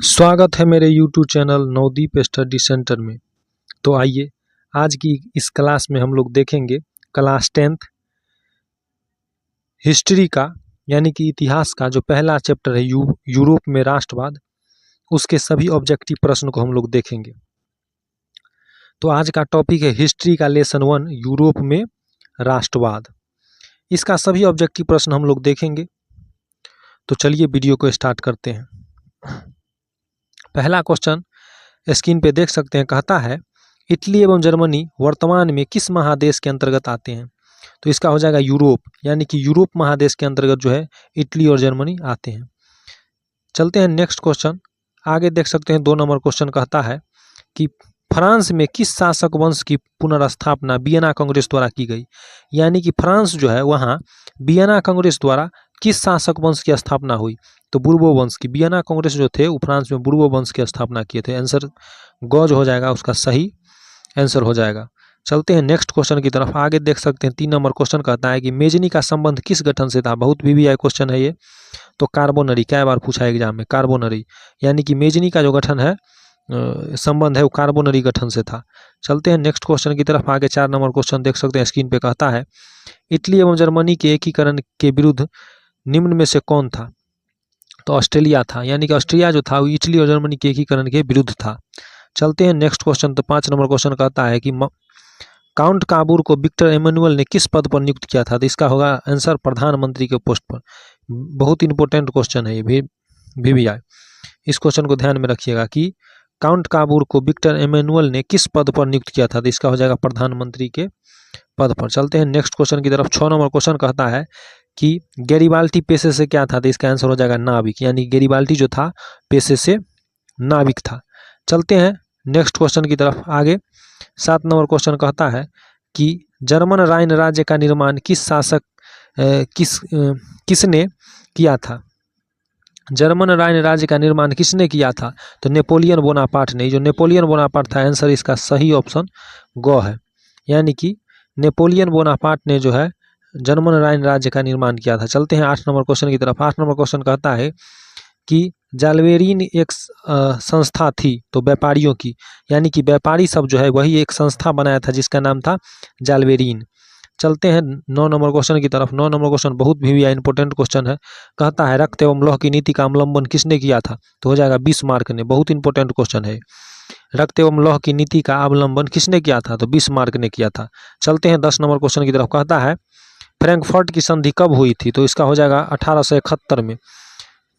स्वागत है मेरे YouTube channel Navdeep study centre में। तो आइए आज की इस क्लास में हम लोग देखेंगे क्लास 10th हिस्ट्री का यानी कि इतिहास का जो पहला चैप्टर है यूरोप में राष्ट्रवाद, उसके सभी ऑब्जेक्टिव प्रश्न को हम लोग देखेंगे। तो आज का टॉपिक है हिस्ट्री का लेसन 1 यूरोप में राष्ट्रवाद। इसका सभी ऑब्जेक्टिव प्रश्न हम लोग देखेंगे। तो चलिए वीडियो को स्टार्ट करते हैं। पहला क्वेश्चन स्क्रीन पे देख सकते हैं, कहता है इटली एवं जर्मनी वर्तमान में किस महादेश के अंतर्गत आते हैं। तो इसका हो जाएगा यूरोप, यानी कि यूरोप महादेश के अंतर्गत जो है इटली और जर्मनी आते हैं। चलते हैं नेक्स्ट क्वेश्चन। आगे देख सकते हैं 2 नंबर क्वेश्चन कहता है कि फ्रांस में किस शासक वंश की पुनर्स्थापना वियना कांग्रेस द्वारा की गई। यानी कि फ्रांस जो है वहाँ वियना कांग्रेस द्वारा किस शासक वंश की स्थापना हुई। तो बुर्बो वंश की। वियना कांग्रेस जो थे वो फ्रांस में बुर्बो वंश की स्थापना किए थे। आंसर गॉज हो जाएगा, उसका सही आंसर हो जाएगा। चलते हैं नेक्स्ट क्वेश्चन की तरफ। आगे देख सकते हैं 3 नंबर क्वेश्चन कहता है कि मेजनी का संबंध किस गठन से था। बहुत VVI क्वेश्चन है ये। तो कार्बोनरी, कई बार पूछा है एग्जाम में, कार्बोनरी यानी कि मेजनी का जो गठन है संबंध है वो कार्बोनरी गठन से था। चलते हैं नेक्स्ट क्वेश्चन की तरफ। आगे 4 नंबर क्वेश्चन देख सकते हैं स्क्रीन पे, कहता है इटली एवं जर्मनी के एकीकरण के विरुद्ध निम्न में से कौन था। तो ऑस्ट्रेलिया था, यानी कि ऑस्ट्रिया जो था वो इटली और जर्मनी के एकीकरण के विरुद्ध था। चलते हैं नेक्स्ट क्वेश्चन। तो 5 नंबर क्वेश्चन कहता है कि काउंट काबूर को विक्टर एमेनुअल ने किस पद पर नियुक्त किया था। तो इसका होगा आंसर प्रधानमंत्री के पोस्ट पर। बहुत इंपॉर्टेंट क्वेश्चन है ये VVI। इस क्वेश्चन को ध्यान में रखिएगा कि काउंट काबूर को विक्टर एमेनुअल ने किस पद पर नियुक्त किया था। तो इसका हो जाएगा प्रधानमंत्री के पद पर। चलते हैं नेक्स्ट क्वेश्चन की तरफ। 6 नंबर क्वेश्चन कहता है कि गैरिबाल्टी पेशे से क्या था। तो इसका आंसर हो जाएगा नाविक, यानी गैरिबाल्टी जो था पेशे से नाविक था। चलते हैं नेक्स्ट क्वेश्चन की तरफ। आगे 7 नंबर क्वेश्चन कहता है कि जर्मन राइन राज्य का निर्माण किस शासक किसने किया था। जर्मन राइन राज्य का निर्माण किसने किया था। तो नेपोलियन बोनापार्ट ने। जो नेपोलियन बोनापार्ट था, आंसर इसका सही ऑप्शन गो है, यानी कि नेपोलियन बोनापार्ट ने जो है जर्मन राइन राज्य का निर्माण किया था। चलते हैं 8 नंबर क्वेश्चन की तरफ। 8 नंबर क्वेश्चन कहता है कि जालवेरीन एक संस्था थी तो व्यापारियों की, यानी कि व्यापारी सब जो है वही एक संस्था बनाया था जिसका नाम था जालवेरीन। चलते हैं 9 नंबर क्वेश्चन की तरफ। 9 नंबर क्वेश्चन बहुत भी इंपॉर्टेंट क्वेश्चन है। कहता है रक्त एवं लौह की नीति का अवलंबन किसने किया था। तो हो जाएगा बिस्मार्क ने। बहुत इंपॉर्टेंट क्वेश्चन है। रक्त एवं लौह की नीति का अवलंबन किसने किया था। तो बिस्मार्क ने किया था। चलते हैं 10 नंबर क्वेश्चन की तरफ। कहता है फ्रैंकफर्ट की संधि कब हुई थी। तो इसका हो जाएगा 1871 में,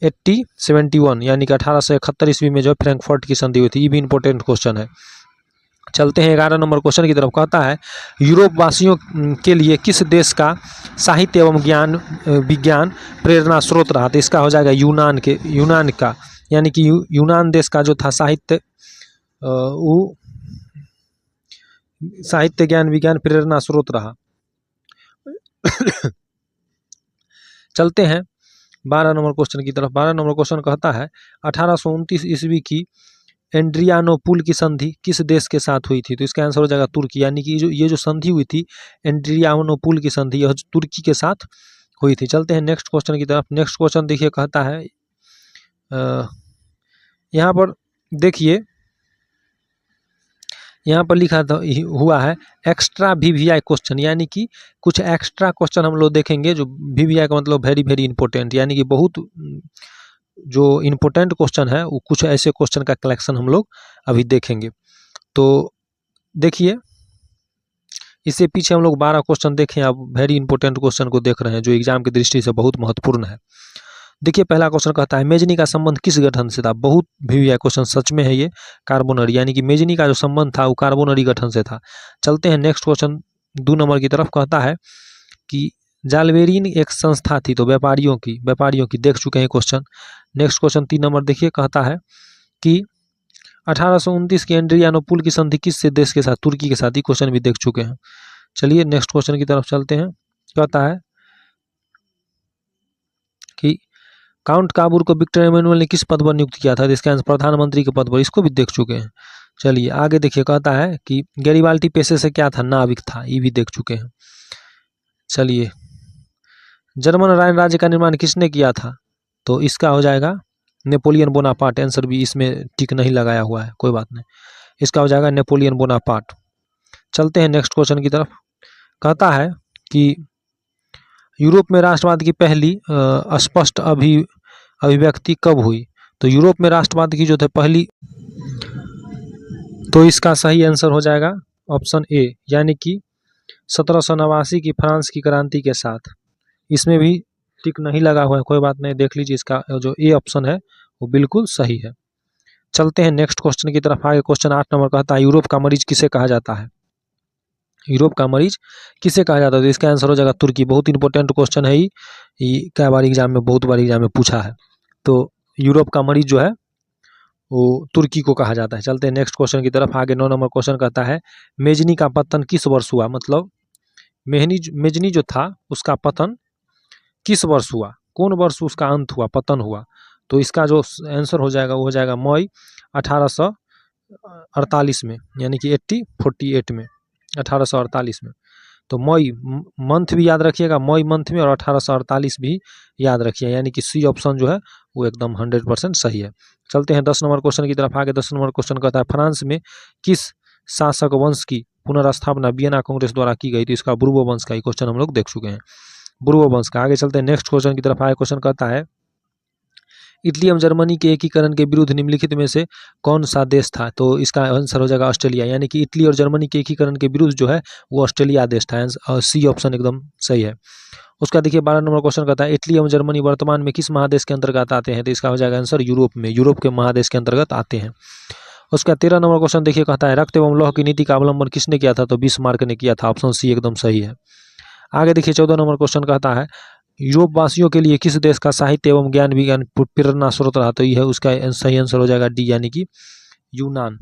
1871, यानी कि 1871 ईस्वी में जो फ्रैंकफर्ट की संधि हुई थी। ये भी इंपॉर्टेंट क्वेश्चन है। चलते हैं 11 नंबर क्वेश्चन की तरफ। कहता है यूरोप वासियों के लिए किस देश का साहित्य एवं विज्ञान प्रेरणा स्रोत रहा। तो इसका हो जाएगा यूनान का, यानी कि यूनान देश का जो था साहित्य वो साहित्य ज्ञान विज्ञान प्रेरणा स्रोत रहा। चलते हैं 12 नंबर क्वेश्चन की तरफ। 12 नंबर क्वेश्चन कहता है 1829 ईस्वी की एंड्रियानोपुल की संधि किस देश के साथ हुई थी। तो इसका आंसर हो जाएगा तुर्की, यानी कि ये जो संधि हुई थी एंड्रियानोपुल की संधि, यह तुर्की के साथ हुई थी। चलते हैं नेक्स्ट क्वेश्चन की तरफ। नेक्स्ट क्वेश्चन देखिए, कहता है यहाँ पर देखिए, यहाँ पर लिखा हुआ है एक्स्ट्रा VVI क्वेश्चन, यानी कि कुछ एक्स्ट्रा क्वेश्चन हम लोग देखेंगे जो VVI का मतलब वेरी वेरी इंपॉर्टेंट, यानी कि बहुत जो इम्पोर्टेंट क्वेश्चन है वो कुछ ऐसे क्वेश्चन का कलेक्शन हम लोग अभी देखेंगे। तो देखिए, इससे पीछे हम लोग 12 क्वेश्चन देखें। आप वेरी इंपॉर्टेंट क्वेश्चन को देख रहे हैं जो एग्जाम की दृष्टि से बहुत महत्वपूर्ण है। देखिए पहला क्वेश्चन कहता है मेजनी का संबंध किस गठन से था। बहुत VVI क्वेश्चन सच में है ये, कार्बोनरी, यानी कि मेजनी का जो संबंध था वो कार्बोनरी गठन से था। चलते हैं नेक्स्ट क्वेश्चन 2 नंबर की तरफ। कहता है कि जालवेरीन एक संस्था थी तो व्यापारियों की देख चुके हैं क्वेश्चन। नेक्स्ट क्वेश्चन 3 नंबर देखिए, कहता है कि 1829 की एंड्रियानोपुल की संधि किस देश के साथ, तुर्की के साथ। ही क्वेश्चन भी देख चुके हैं। चलिए नेक्स्ट क्वेश्चन की तरफ चलते हैं। कहता है कि काउंट काबूर को विक्टर एमेनुअल ने किस पद पर नियुक्त किया था। इसका आंसर प्रधानमंत्री के पद पर। इसको भी देख चुके हैं। चलिए आगे देखिए, कहता है कि गैरिबाल्टी पेशे से क्या था, नाविक था। ये भी देख चुके हैं। चलिए, जर्मन राइन राज्य का निर्माण किसने किया था। तो इसका हो जाएगा नेपोलियन बोनापार्ट, आंसर भी इसमें टिक नहीं लगाया हुआ है, कोई बात नहीं, इसका हो जाएगा नेपोलियन बोनापार्ट। चलते हैं नेक्स्ट क्वेश्चन की तरफ। कहता है कि यूरोप में राष्ट्रवाद की पहली स्पष्ट अभिव्यक्ति कब हुई? तो यूरोप में राष्ट्रवाद की जो थे पहली, तो इसका सही आंसर हो जाएगा ऑप्शन ए, यानी कि 1789 की फ्रांस की क्रांति के साथ। इसमें भी टिक नहीं लगा हुआ है, कोई बात नहीं, देख लीजिए, इसका जो ए ऑप्शन है वो बिल्कुल सही है। चलते हैं नेक्स्ट क्वेश्चन की तरफ। आगे क्वेश्चन 8 नंबर कहता है यूरोप का मरीज किसे कहा जाता है? यूरोप का मरीज किसे कहा जाता है? तो इसका आंसर हो जाएगा तुर्की। बहुत इंपॉर्टेंट क्वेश्चन है, ये कई बार एग्जाम में, बहुत बार एग्जाम में पूछा है। तो यूरोप का मरीज जो है वो तुर्की को कहा जाता है। चलते हैं नेक्स्ट क्वेश्चन की तरफ। आगे 9 नंबर क्वेश्चन कहता है मेजनी का पतन किस वर्ष हुआ? मतलब मेजनी जो था उसका पतन किस वर्ष हुआ, कौन वर्ष उसका अंत हुआ, पतन हुआ? तो इसका जो आंसर हो जाएगा वो हो जाएगा मई 1848 में, यानी कि 1848 में, 1848 में। तो मई मंथ भी याद रखिएगा, मई मंथ में, और 1848 भी याद रखिए, यानी कि सी ऑप्शन जो है वो एकदम 100% सही है। चलते हैं 10 नंबर क्वेश्चन की तरफ। आगे 10 नंबर क्वेश्चन कहता है फ्रांस में किस शासक वंश की पुनर्स्थापना वियना कांग्रेस द्वारा की गई थी? इसका बुर्बो वंश का ही क्वेश्चन हम लोग देख चुके हैं, बुर्बो वंश का। आगे चलते हैं नेक्स्ट क्वेश्चन की तरफ। आगे क्वेश्चन कहता है इटली एवं जर्मनी के एकीकरण के विरुद्ध निम्नलिखित में से कौन सा देश था? तो इसका आंसर हो जाएगा ऑस्ट्रेलिया, यानी कि इटली और जर्मनी के एकीकरण के विरुद्ध जो है वो ऑस्ट्रेलिया देश था। सी ऑप्शन एकदम सही है। उसका देखिए 12 नंबर क्वेश्चन कहता है इटली एवं जर्मनी वर्तमान में किस महादेश के अंतर्गत आते हैं? तो इसका हो जाएगा आंसर यूरोप में, यूरोप के महादेश के अंतर्गत आते हैं। उसका 13 नंबर क्वेश्चन देखिए कहता है रक्त एवं लौह की नीति का अवलंबन किसने किया था? तो बिस्मार्क ने किया था, ऑप्शन सी एकदम सही है। आगे देखिए 14 नंबर क्वेश्चन कहता है यूरोप वासियों के लिए किस देश का साहित्य एवं ज्ञान विज्ञान प्रेरणा स्रोत रहा? तो यह उसका सही आंसर हो जाएगा डी, यानी कि यूनान।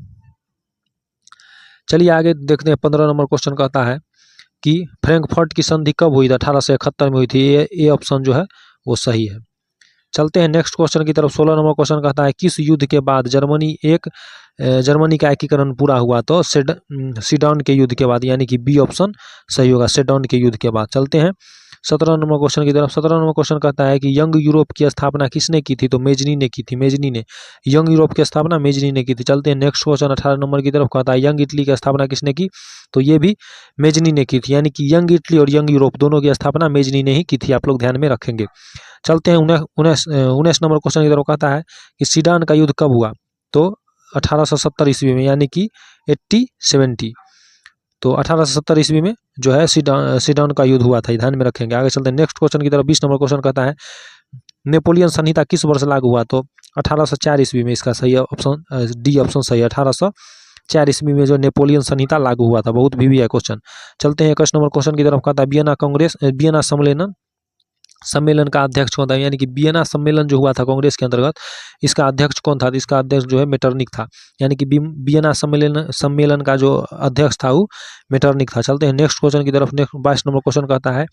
चलिए आगे देखते हैं 15 नंबर क्वेश्चन कहता है कि फ्रैंकफर्ट की संधि कब हुई थी? 1871 में हुई थी। ये ऑप्शन जो है वो सही है। चलते हैं नेक्स्ट क्वेश्चन की तरफ। 16 नंबर क्वेश्चन कहता है किस युद्ध के बाद जर्मनी का एकीकरण पूरा हुआ? तो सीडन के युद्ध के बाद, यानी कि बी ऑप्शन सही होगा, सीडन के युद्ध के बाद। चलते हैं 17 नंबर क्वेश्चन की तरफ। 17 नंबर क्वेश्चन कहता है कि यंग यूरोप की स्थापना किसने की थी? तो मेजनी ने की थी, मेजनी ने, यंग यूरोप की स्थापना मेजनी ने की थी। चलते हैं नेक्स्ट क्वेश्चन 18 नंबर की तरफ। कहता है यंग इटली की स्थापना किसने की? तो ये भी मेजनी ने की थी, यानी कि यंग इटली और यंग यूरोप दोनों की स्थापना मेजनी ने ही की थी, आप लोग ध्यान में रखेंगे। चलते हैं 19 नंबर क्वेश्चन की तरफ। कहता है कि सीडन का युद्ध कब हुआ? तो 1870 ईस्वी में, यानी कि 1870। तो 1870 ईस्वी में जो है सीडन का युद्ध हुआ था, ध्यान में रखेंगे। आगे चलते हैं नेक्स्ट क्वेश्चन की तरफ। 20 नंबर क्वेश्चन कहता है नेपोलियन संहिता किस वर्ष लागू हुआ? तो 1804 ईस्वी में, इसका सही ऑप्शन डी ऑप्शन सही है, 1804 ईस्वी में जो नेपोलियन संहिता लागू हुआ था। बहुत भी है क्वेश्चन। चलते हैं 21 नंबर क्वेश्चन की तरफ। कहता है वियना सम्मेलन का अध्यक्ष कौन था? यानी कि वियना सम्मेलन जो हुआ था कांग्रेस के अंतर्गत, इसका अध्यक्ष कौन था? इसका अध्यक्ष जो है मेटरनिक था, यानी कि वियना सम्मेलन का जो अध्यक्ष था वो मेटरनिक था। चलते हैं नेक्स्ट क्वेश्चन की तरफ। नेक्स्ट 22 नंबर क्वेश्चन कहता है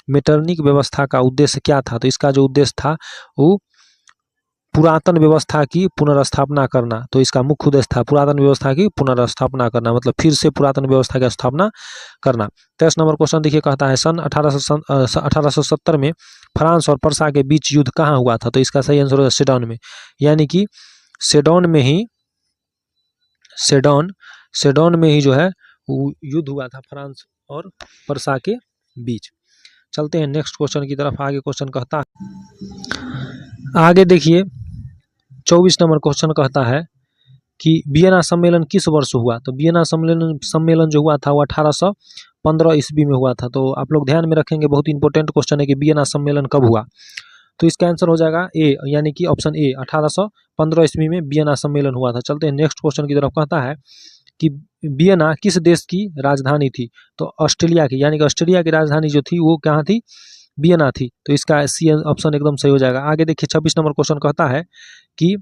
मेटरनिक व्यवस्था का उद्देश्य क्या था? तो इसका जो उद्देश्य था वो पुरातन व्यवस्था की पुनर्स्थापना करना। तो इसका मुख्य उद्देश्य था पुरातन व्यवस्था की पुनर्स्थापना करना, मतलब फिर से पुरातन व्यवस्था की स्थापना करना। 23 नंबर क्वेश्चन देखिए कहता है सन 1870 में फ्रांस और पर्सा के बीच युद्ध कहाँ हुआ था? तो इसका सही आंसर होगा सेडन में, यानी कि सेडन में ही जो है युद्ध हुआ था फ्रांस और पर्सा के बीच। चलते हैं नेक्स्ट क्वेश्चन की तरफ। आगे क्वेश्चन कहता है, आगे देखिए 24 नंबर क्वेश्चन कहता है कि वियना सम्मेलन किस वर्ष हुआ? तो वियना सम्मेलन जो हुआ था वो 1815 ईस्वी में हुआ था। तो आप लोग ध्यान में रखेंगे, बहुत इंपॉर्टेंट क्वेश्चन है कि वियना सम्मेलन कब हुआ? तो इसका आंसर हो जाएगा ए, यानी कि ऑप्शन ए, 1815 ईस्वी में वियना सम्मेलन हुआ था। चलते हैं नेक्स्ट क्वेश्चन की तरफ। कहता है कि वियना किस देश की राजधानी थी? तो ऑस्ट्रेलिया की, यानी कि ऑस्ट्रेलिया की राजधानी जो थी वो कहाँ थी? वियना थी। तो इसका सी ऑप्शन एकदम सही हो जाएगा। आगे देखिए 26 नंबर क्वेश्चन कहता है कि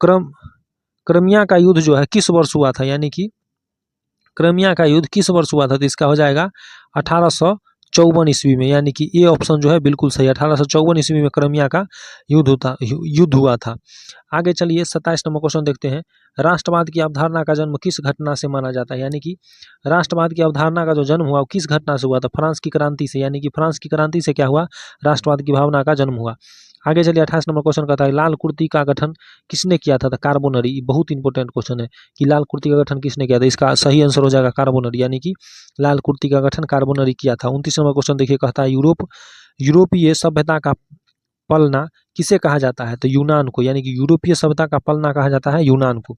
क्राइमिया का युद्ध जो है किस वर्ष हुआ था? यानी कि क्राइमिया का युद्ध किस वर्ष हुआ था? तो इसका हो जाएगा 1854 ईस्वी में, यानी कि ये ऑप्शन जो है बिल्कुल सही है, 1854 ईस्वी में क्राइमिया का युद्ध हुआ था। आगे चलिए 27 नंबर क्वेश्चन देखते हैं। राष्ट्रवाद की अवधारणा का जन्म किस घटना से माना जाता है? यानी कि राष्ट्रवाद की अवधारणा का जो जन्म हुआ वो किस घटना से हुआ था? फ्रांस की क्रांति से, यानी कि फ्रांस की क्रांति से क्या हुआ? राष्ट्रवाद की भावना का जन्म हुआ। आगे चलिए 28 नंबर क्वेश्चन कहता है लाल कुर्ती का गठन किसने किया था? कार्बोनरी। बहुत इंपॉर्टेंट क्वेश्चन है कि लाल कुर्ती का गठन किसने किया था। इसका सही आंसर हो जाएगा कार्बोनरी, यानी कि लाल कुर्ती का गठन कार्बोनरी किया था। 29 नंबर क्वेश्चन देखिए कहता है यूरोपीय सभ्यता का पलना किसे कहा जाता है? तो यूनान को, यानी कि यूरोपीय सभ्यता का पलना कहा जाता है यूनान को,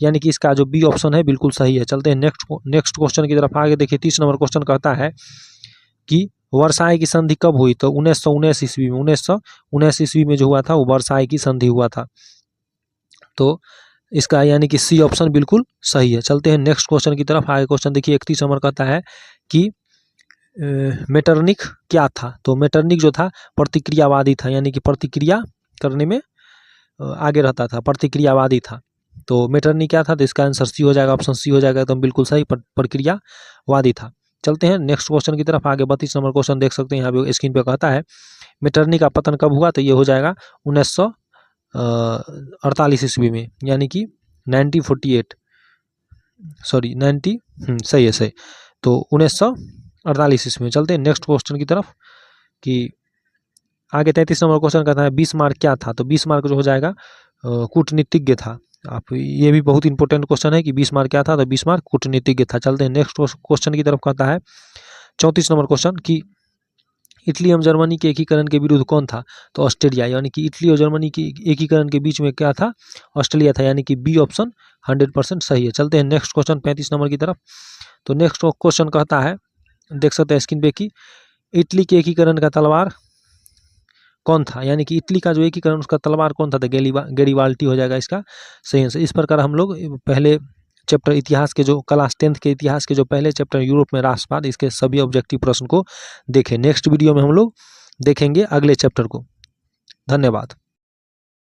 यानी कि इसका जो बी ऑप्शन है बिल्कुल सही है। चलते हैं नेक्स्ट क्वेश्चन की तरफ। आगे देखिए 30 नंबर क्वेश्चन कहता है कि वर्साई की संधि कब हुई? तो 1919 ईस्वी में। 1919 ईस्वी में जो हुआ था वो वर्साई की संधि हुआ था। तो इसका यानी कि सी ऑप्शन बिल्कुल सही है। चलते हैं नेक्स्ट क्वेश्चन की तरफ। आगे क्वेश्चन देखिए 31 नंबर कहता है कि मेटरनिक क्या था? तो मेटरनिक जो था प्रतिक्रियावादी था, यानी कि प्रतिक्रिया करने में आगे रहता था, प्रतिक्रियावादी था। तो मेटरनिक क्या था? तो इसका आंसर सी हो जाएगा, ऑप्शन सी हो जाएगा एकदम बिल्कुल सही, प्रक्रियावादी था। चलते हैं नेक्स्ट क्वेश्चन की तरफ। आगे 32 नंबर क्वेश्चन देख सकते हैं यहाँ पे स्क्रीन पे कहता है मेटरनिक का पतन कब हुआ? तो ये हो जाएगा 1948 ईस्वी में, यानी कि 1948 सॉरी 90 सही है सही। तो 1948 ईस्वी में। चलते हैं नेक्स्ट क्वेश्चन की तरफ कि आगे 33 नंबर क्वेश्चन कहता है बिस्मार्क क्या था? तो बिस्मार्क जो हो जाएगा कूटनीतिज्ञ था। आप ये भी बहुत इंपॉर्टेंट क्वेश्चन है कि बिस्मार्क क्या था? तो बिस्मार्क कूटनीतिज्ञ था। चलते हैं नेक्स्ट क्वेश्चन की तरफ कहता है 34 नंबर क्वेश्चन कि इटली एवं जर्मनी के एकीकरण के विरुद्ध कौन था? तो ऑस्ट्रेलिया, यानी कि इटली और जर्मनी के एकीकरण के बीच में क्या था? ऑस्ट्रेलिया था, यानी कि बी ऑप्शन 100% सही है। चलते हैं नेक्स्ट क्वेश्चन 35 नंबर की तरफ। तो नेक्स्ट क्वेश्चन कहता है, देख सकते हैं स्क्रीन पे कि इटली के एकीकरण का तलवार कौन था? यानी कि इटली का जो एकीकरण उसका तलवार कौन था? तो गैरीबाल्टी हो जाएगा इसका सही आंसर। इस प्रकार हम लोग पहले चैप्टर इतिहास के जो क्लास 10th के इतिहास के जो पहले चैप्टर यूरोप में राष्ट्रवाद, इसके सभी ऑब्जेक्टिव प्रश्न को देखें। नेक्स्ट वीडियो में हम लोग देखेंगे अगले चैप्टर को। धन्यवाद।